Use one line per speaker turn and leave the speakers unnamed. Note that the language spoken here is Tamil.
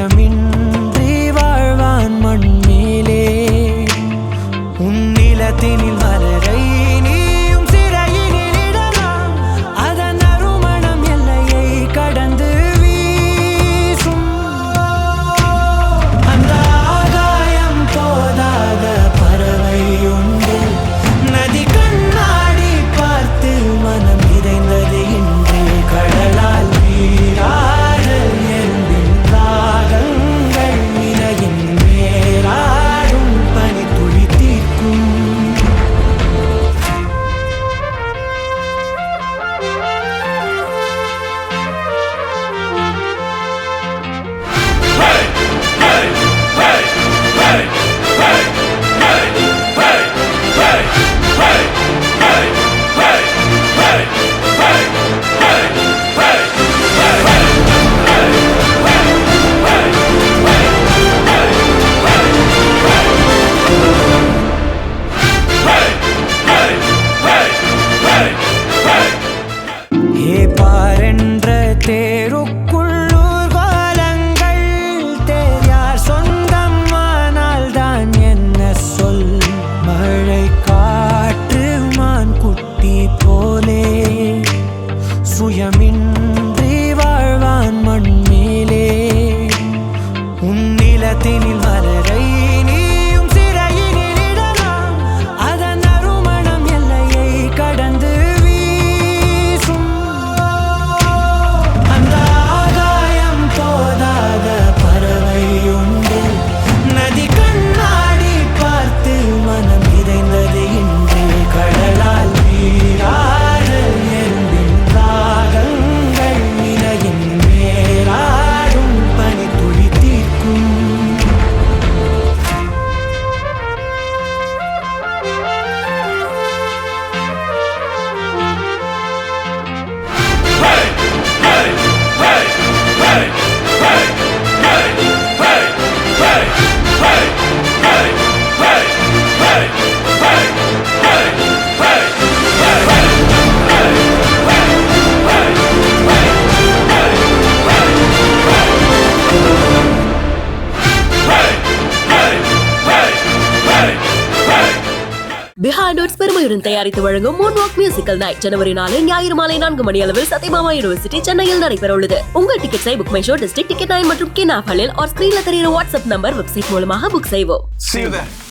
சுயமின்றி வாழ்வான் மண் மேலே உன் நிலத்தினில் மலரை நீயும் சிறையினில் இடலாம் அதன் அருமணம் எல்லையை கடந்து வீசும் அந்த ஆகாயம் போதாத பறவை உண்டு நதி கண்ணாடி பார்த்து மனம் இறைந்தது இன்று கடலால் நீராடல் எறும்பின் தாகங்கள் நிலையின் மேலாடும் பனி துளி தீர்க்கும் ஹே பாரென்ற தேருக்குள்ளூர் கோலங்கள் தேர் யார் சொந்தம் ஆனால் தான் என்ன சொல் மழை காற்று மான் குட்டி போலே சுயமின்றி வாழ்வான் மண் மேலே உன் நிலத்தினில் மலரை நீயும் சிறையினில் இடலாம் அதன் அருமணம் எல்லையை கடந்து வீசும் அந்த ஆகாயம் போதாத பறவை உண்டு நதி கண்ணாடி பார்த்து மனம் இறைந்தது இன்று கடலால் நீராடல் எறும்பின் தாகங்கள் நிலையின் மேலாடும் பனி துளி தீர்க்கும்
Behind Notes பெருமையுடன் தயாரித்து வழங்கும் Moonwalk Musical Night ஜனவரி 4 ஞாயிறு மாலை 4 மணி அளவில் சத்யபாமா யூனிவர்சிட்டி சென்னையில் நடைபெற உள்ளது. உங்கள் டிக்கெட்ஸை book my show district ticket 9 மற்றும் கின் ஆப் ஹலில் ஸ்கிரீன்ல தெரியுற வாட்ஸ்அப் நம்பர் வெப்சைட் மூலமாக புக் செய்வோம்.
See you there.